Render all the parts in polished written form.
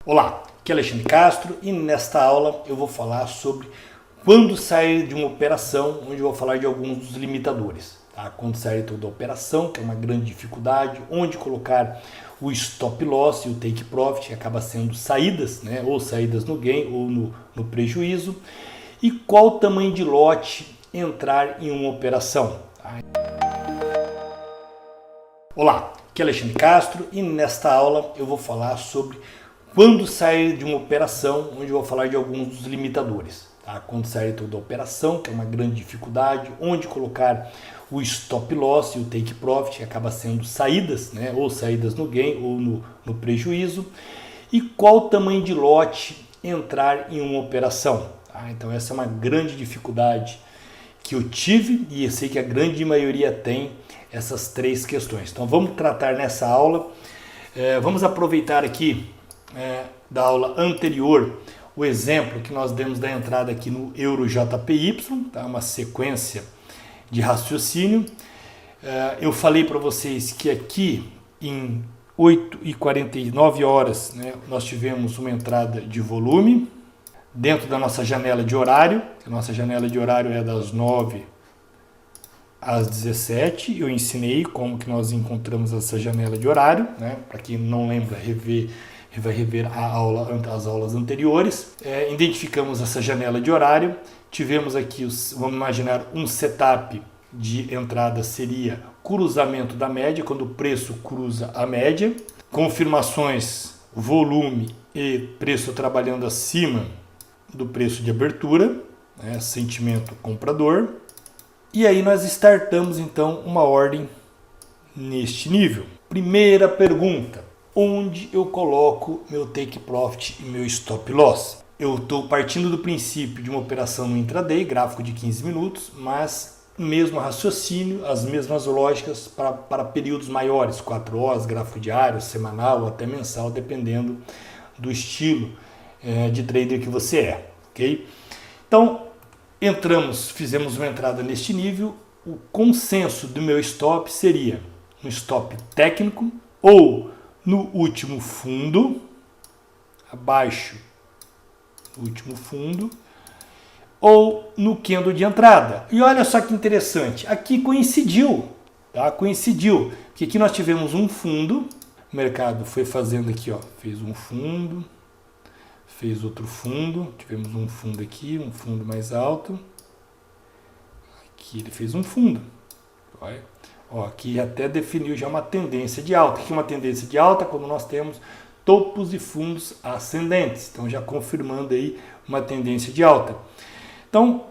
Olá, aqui é Alexandre Castro e nesta aula eu vou falar sobre quando sair de uma operação, onde eu vou falar de alguns dos limitadores. Tá? Quando sair toda a operação, que é uma grande dificuldade, onde colocar o stop loss e o take profit, que acaba sendo saídas, né? Ou saídas no gain ou no prejuízo, e qual tamanho de lote entrar em uma operação. Tá? Olá, aqui é Alexandre Castro e nesta aula eu vou falar sobre quando sair de uma operação, onde eu vou falar de alguns dos limitadores. Tá? Quando sair toda a operação, que é uma grande dificuldade, onde colocar o stop loss e o take profit, que acaba sendo saídas, né? Ou saídas no gain ou no prejuízo, e qual tamanho de lote entrar em uma operação. Tá? Então essa é uma grande dificuldade que eu tive e eu sei que a grande maioria tem essas três questões. Então vamos tratar nessa aula, vamos aproveitar aqui da aula anterior o exemplo que nós demos da entrada aqui no EuroJPY, tá? Uma sequência de raciocínio. Eu falei para vocês que aqui em 8h49 horas, né, nós tivemos uma entrada de volume dentro da nossa janela de horário. A nossa janela de horário é das 9 às 17. Eu ensinei como que nós encontramos essa janela de horário, né? Para quem não lembra, vai rever as aulas anteriores. Identificamos essa janela de horário. Tivemos aqui, vamos imaginar, um setup de entrada seria cruzamento da média, quando o preço cruza a média. Confirmações, volume e preço trabalhando acima do preço de abertura, né? Sentimento comprador. E aí nós startamos então uma ordem neste nível. Primeira pergunta: onde eu coloco meu take profit e meu stop loss? Eu estou partindo do princípio de uma operação no intraday, gráfico de 15 minutos, mas o mesmo raciocínio, as mesmas lógicas para períodos maiores, 4 horas, gráfico diário, semanal ou até mensal, dependendo do estilo de trader que você é, ok? Então, fizemos uma entrada neste nível. O consenso do meu stop seria um stop técnico ou no último fundo, abaixo do último fundo, ou no candle de entrada. E olha só que interessante, aqui coincidiu, tá? Coincidiu, porque aqui nós tivemos um fundo, o mercado foi fazendo aqui, ó, fez um fundo, fez outro fundo, tivemos um fundo aqui, um fundo mais alto, aqui ele fez um fundo, olha. Ó, aqui até definiu já uma tendência de alta. O que é uma tendência de alta? Quando nós temos topos e fundos ascendentes. Então já confirmando aí uma tendência de alta. Então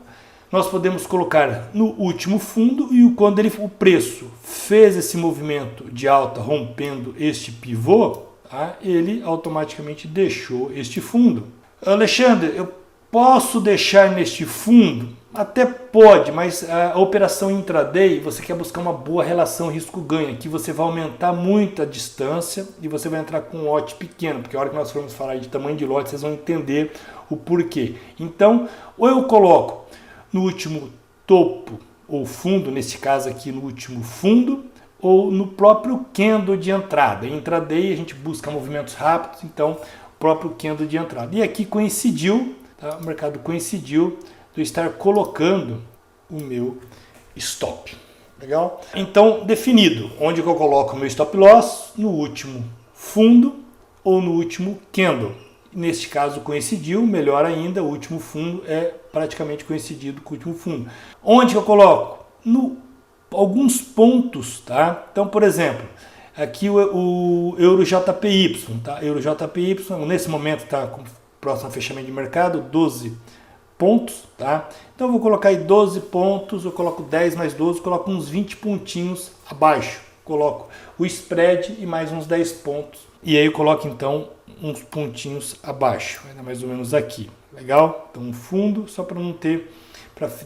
nós podemos colocar no último fundo e quando o preço fez esse movimento de alta rompendo este pivô, tá? Ele automaticamente deixou este fundo. Alexandre, eu posso deixar neste fundo? Até pode, mas a operação intraday, você quer buscar uma boa relação risco-ganho. Aqui você vai aumentar muito a distância e você vai entrar com um lote pequeno, porque a hora que nós formos falar de tamanho de lote, vocês vão entender o porquê. Então, ou eu coloco no último topo ou fundo, nesse caso aqui no último fundo, ou no próprio candle de entrada. Em intraday a gente busca movimentos rápidos, então o próprio candle de entrada. E aqui coincidiu, tá? O mercado coincidiu de estar colocando o meu stop. Legal? Então, definido, onde que eu coloco o meu stop loss? No último fundo ou no último candle. Neste caso coincidiu, melhor ainda, o último fundo é praticamente coincidido com o último fundo. Onde que eu coloco? Alguns pontos, tá? Então, por exemplo, aqui o EuroJPY, tá? EuroJPY, nesse momento está com próximo fechamento de mercado, 12 pontos, tá? Então eu vou colocar aí 12 pontos, eu coloco 10 mais 12, coloco uns 20 pontinhos abaixo, coloco o spread e mais uns 10 pontos, e aí eu coloco então uns pontinhos abaixo, mais ou menos aqui, legal? Então um fundo, só para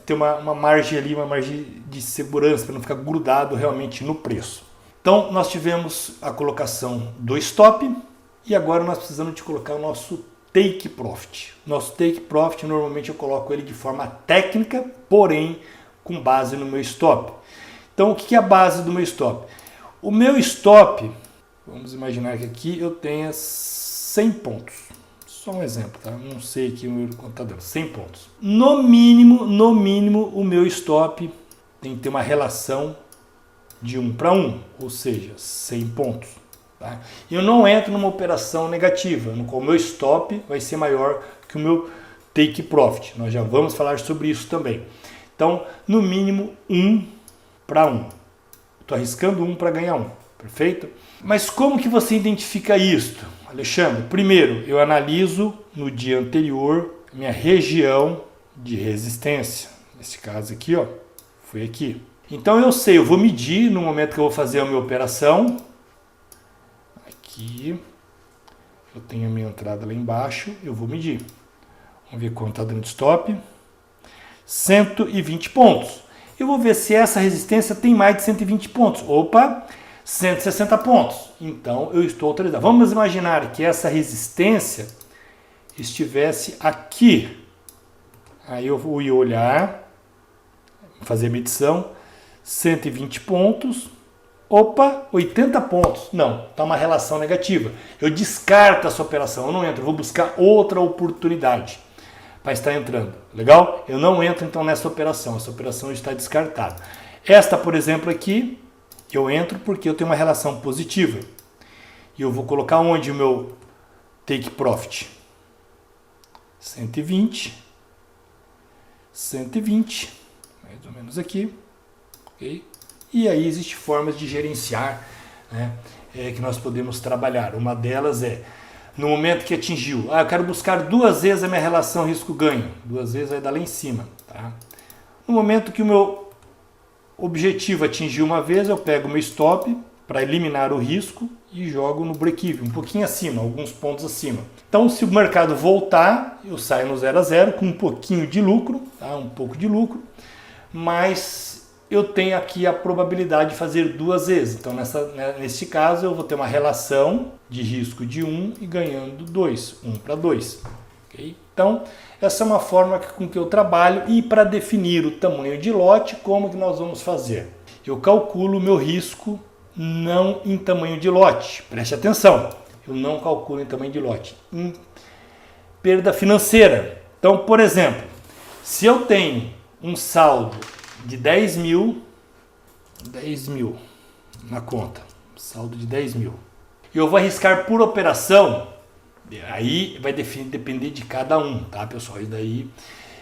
ter uma margem ali, uma margem de segurança, para não ficar grudado realmente no preço. Então nós tivemos a colocação do stop, e agora nós precisamos de colocar o nosso take profit. Nosso take profit, normalmente eu coloco ele de forma técnica, porém com base no meu stop. Então o que é a base do meu stop? O meu stop, vamos imaginar que aqui eu tenha 100 pontos. Só um exemplo, tá? Não sei aqui o meu contador, 100 pontos. No mínimo, o meu stop tem que ter uma relação de 1 para 1, ou seja, 100 pontos. Tá? Eu não entro numa operação negativa, no qual o meu stop vai ser maior que o meu take profit. Nós já vamos falar sobre isso também. Então, no mínimo, 1 para 1. Estou arriscando 1 para ganhar 1, perfeito? Mas como que você identifica isso, Alexandre? Primeiro, eu analiso no dia anterior minha região de resistência. Nesse caso aqui, ó, foi aqui. Então eu sei, eu vou medir no momento que eu vou fazer a minha operação. Aqui, eu tenho a minha entrada lá embaixo, eu vou medir. Vamos ver quanto está dando de stop. 120 pontos. Eu vou ver se essa resistência tem mais de 120 pontos. Opa, 160 pontos. Então eu estou autorizado. Vamos imaginar que essa resistência estivesse aqui. Aí eu vou olhar, fazer a medição. 120 pontos. Opa, 80 pontos. Não, está uma relação negativa. Eu descarto essa operação, eu não entro. Eu vou buscar outra oportunidade para estar entrando. Legal? Eu não entro então nessa operação. Essa operação está descartada. Esta, por exemplo, aqui, eu entro porque eu tenho uma relação positiva. E eu vou colocar onde o meu take profit? 120. 120. Mais ou menos aqui. Ok? E aí existem formas de gerenciar, né, que nós podemos trabalhar. Uma delas é, no momento que atingiu, eu quero buscar 2 vezes a minha relação risco-ganho. 2 vezes vai dar lá em cima. Tá? No momento que o meu objetivo atingiu uma vez, eu pego o meu stop para eliminar o risco e jogo no break-even, um pouquinho acima, alguns pontos acima. Então, se o mercado voltar, eu saio no 0 a 0 com um pouquinho de lucro, tá? Um pouco de lucro, mas eu tenho aqui a probabilidade de fazer 2 vezes. Então, nesse caso, eu vou ter uma relação de risco de 1 e ganhando 2, 1 para 2. Okay? Então, essa é uma forma com que eu trabalho. E para definir o tamanho de lote, como que nós vamos fazer? Eu calculo o meu risco não em tamanho de lote. Preste atenção, eu não calculo em tamanho de lote. Em perda financeira. Então, por exemplo, se eu tenho um saldo de 10 mil na conta, saldo de 10 mil. Eu vou arriscar por operação, aí vai depender de cada um, tá, pessoal? E daí,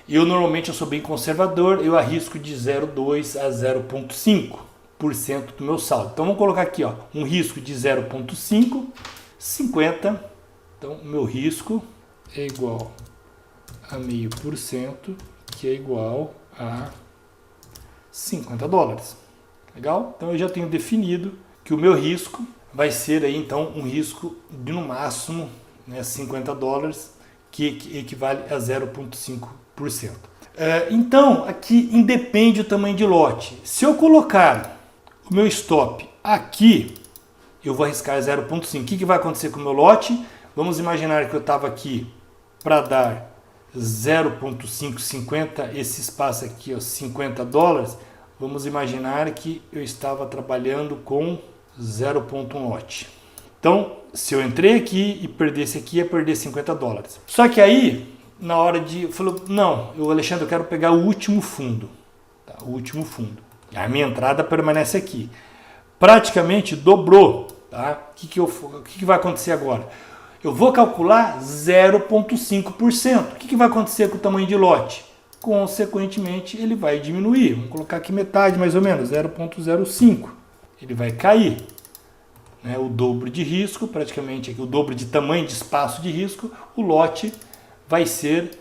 normalmente eu sou bem conservador, eu arrisco de 0,2 a 0,5% do meu saldo. Então vamos colocar aqui, ó, um risco de 0,5, 50. Então o meu risco é igual a 0,5%, que é igual a $50. Legal? Então eu já tenho definido que o meu risco vai ser aí então um risco de no máximo, né, $50, que equivale a 0,5%. Então aqui independe o tamanho de lote. Se eu colocar o meu stop aqui, eu vou arriscar 0,5. O que vai acontecer com o meu lote? Vamos imaginar que eu estava aqui para dar 0,550, esse espaço aqui, ó, $50, vamos imaginar que eu estava trabalhando com 0,1 lote. Então, se eu entrei aqui e perdesse aqui, ia perder $50. Só que aí, na hora de... eu falei, não, Alexandre, eu quero pegar o último fundo. Tá, o último fundo. A minha entrada permanece aqui. Praticamente dobrou. Tá? O que vai acontecer agora? Eu vou calcular 0,5%. O que vai acontecer com o tamanho de lote? Consequentemente, ele vai diminuir. Vamos colocar aqui metade, mais ou menos, 0,05. Ele vai cair. Né? O dobro de risco, praticamente aqui, o dobro de tamanho de espaço de risco, o lote vai ser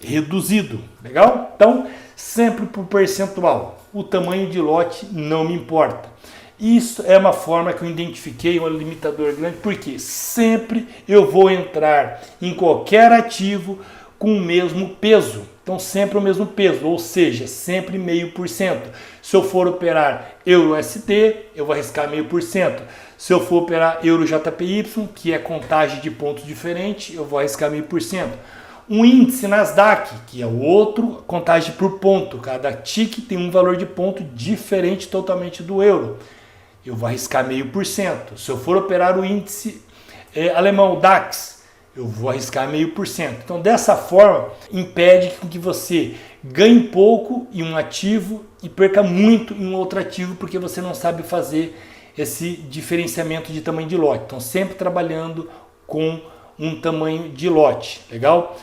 reduzido. Legal? Então, sempre por percentual. O tamanho de lote não me importa. Isso é uma forma que eu identifiquei um limitador grande, porque sempre eu vou entrar em qualquer ativo com o mesmo peso. Então sempre o mesmo peso, ou seja, sempre 0,5%. Se eu for operar Euro-USD, eu vou arriscar 0,5%. Se eu for operar Euro-JPY, que é contagem de pontos diferente, eu vou arriscar 0,5%. Um índice Nasdaq, que é o outro, contagem por ponto. Cada tick tem um valor de ponto diferente totalmente do euro. Eu vou arriscar 0,5%. Se eu for operar o índice alemão DAX, eu vou arriscar 0,5%. Então, dessa forma, impede que você ganhe pouco em um ativo e perca muito em um outro ativo, porque você não sabe fazer esse diferenciamento de tamanho de lote. Então, sempre trabalhando com um tamanho de lote, legal?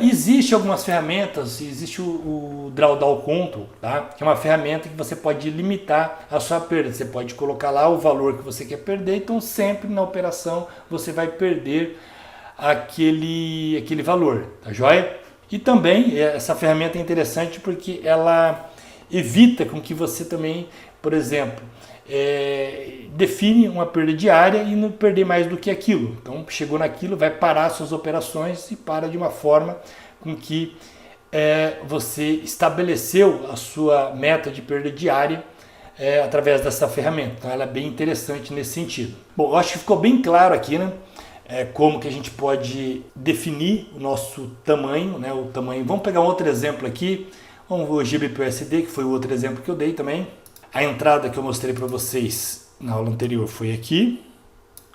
Existe algumas ferramentas, existe o Drawdown Control, tá? Que é uma ferramenta que você pode limitar a sua perda. Você pode colocar lá o valor que você quer perder, então sempre na operação você vai perder aquele valor, tá joia? E também essa ferramenta é interessante porque ela evita com que você também, por exemplo, define uma perda diária e não perder mais do que aquilo. Então chegou naquilo, vai parar suas operações e para de uma forma com que você estabeleceu a sua meta de perda diária através dessa ferramenta. Então ela é bem interessante nesse sentido. Bom, eu acho que ficou bem claro aqui, né? Como que a gente pode definir o nosso tamanho, né? O tamanho. Vamos pegar um outro exemplo aqui. Vamos ver o GBP/USD, que foi o outro exemplo que eu dei também. A entrada que eu mostrei para vocês na aula anterior foi aqui,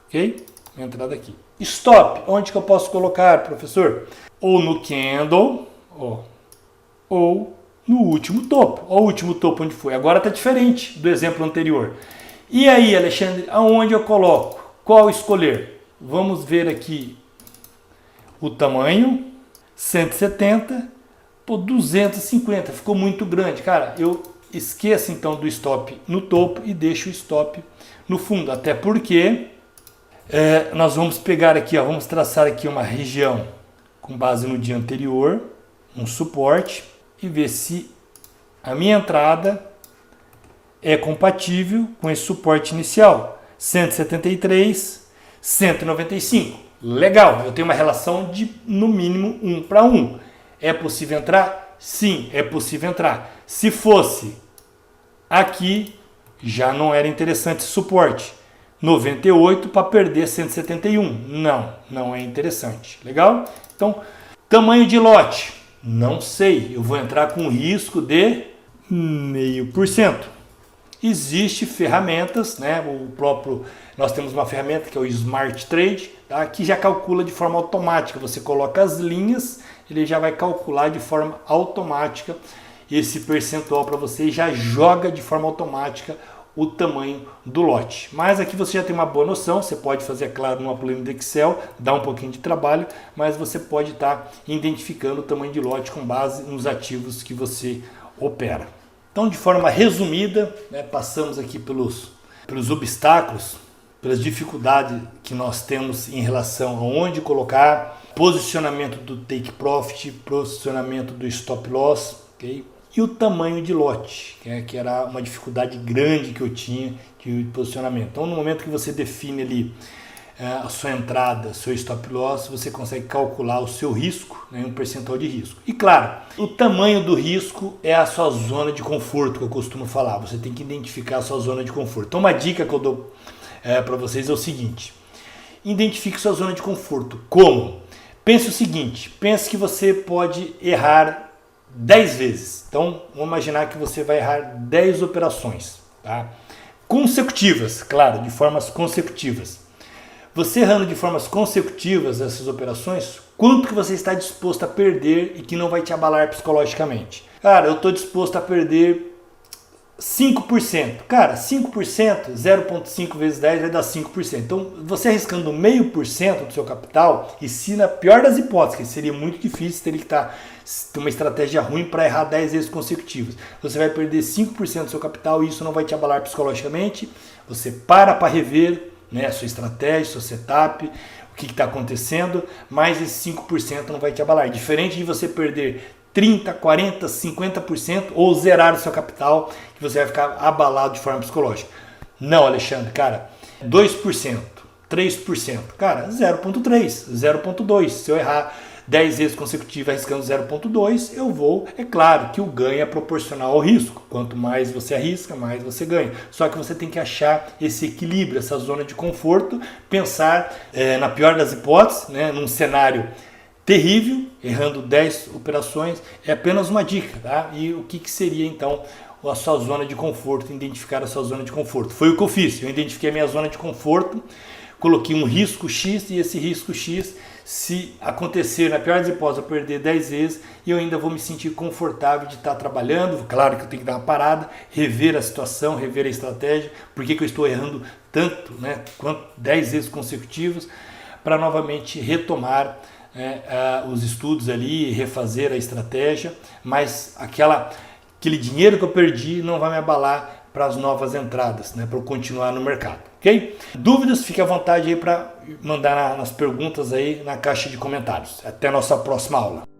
ok? A entrada aqui. Stop, onde que eu posso colocar, professor? Ou no candle, ou no último topo. Olha o último topo onde foi. Agora está diferente do exemplo anterior. E aí, Alexandre, aonde eu coloco? Qual escolher? Vamos ver aqui o tamanho, 170 por 250, ficou muito grande. Cara, eu esqueço então do stop no topo e deixo o stop no fundo, até porque nós vamos pegar aqui, vamos traçar aqui uma região com base no dia anterior, um suporte, e ver se a minha entrada é compatível com esse suporte inicial, 173, 195. Legal, eu tenho uma relação de no mínimo 1 para 1. É possível entrar? Sim, é possível entrar. Se fosse aqui, já não era interessante esse suporte. 98 para perder 171. Não é interessante. Legal? Então, tamanho de lote. Não sei. Eu vou entrar com risco de 0,5%. Existem ferramentas, né? Nós temos uma ferramenta que é o Smart Trade, tá? Que já calcula de forma automática. Você coloca as linhas, ele já vai calcular de forma automática esse percentual para você e já joga de forma automática o tamanho do lote. Mas aqui você já tem uma boa noção, você pode fazer, claro, numa planilha do Excel, dá um pouquinho de trabalho, mas você pode estar identificando o tamanho de lote com base nos ativos que você opera. Então, de forma resumida, né, passamos aqui pelos obstáculos, pelas dificuldades que nós temos em relação a onde colocar, posicionamento do take profit, posicionamento do stop loss, ok? E o tamanho de lote, que era uma dificuldade grande que eu tinha de posicionamento. Então, no momento que você define ali a sua entrada, seu stop loss, você consegue calcular o seu risco, né, um percentual de risco. E claro, o tamanho do risco é a sua zona de conforto, que eu costumo falar. Você tem que identificar a sua zona de conforto. Então, uma dica que eu dou para vocês é o seguinte: identifique sua zona de conforto. Como? Pense o seguinte, pense que você pode errar 10 vezes. Então, vamos imaginar que você vai errar 10 operações, tá? Consecutivas, claro, de formas consecutivas. Você errando de formas consecutivas essas operações, quanto que você está disposto a perder e que não vai te abalar psicologicamente? Cara, eu estou disposto a perder 5%. Cara, 5%, 0,5 vezes 10 vai dar 5%. Então, você arriscando 0,5% do seu capital, e se na pior das hipóteses, que seria muito difícil, teria que ter uma estratégia ruim para errar 10 vezes consecutivas. Você vai perder 5% do seu capital e isso não vai te abalar psicologicamente. Você para rever, né, a sua estratégia, seu setup, o que está acontecendo, mas esse 5% não vai te abalar. Diferente de você perder 30%, 40%, 50% ou zerar o seu capital, que você vai ficar abalado de forma psicológica. Não, Alexandre, cara, 2%, 3%, cara, 0,3%, 0,2%. Se eu errar 10 vezes consecutivas arriscando 0,2, eu vou, é claro que o ganho é proporcional ao risco. Quanto mais você arrisca, mais você ganha. Só que você tem que achar esse equilíbrio, essa zona de conforto, pensar na pior das hipóteses, né, num cenário terrível, errando 10 operações, é apenas uma dica, tá? E o que seria então a sua zona de conforto, identificar a sua zona de conforto? Foi o que eu fiz, eu identifiquei a minha zona de conforto, coloquei um risco X e esse risco X Se acontecer, na pior das hipóteses, eu perder 10 vezes, e eu ainda vou me sentir confortável de estar trabalhando. Claro que eu tenho que dar uma parada, rever a situação, rever a estratégia, por que eu estou errando tanto, né, quanto 10 vezes consecutivas, para novamente retomar os estudos ali, refazer a estratégia, mas aquele dinheiro que eu perdi não vai me abalar para as novas entradas, né, para eu continuar no mercado, ok? Dúvidas, fique à vontade aí para mandar nas perguntas aí na caixa de comentários. Até a nossa próxima aula.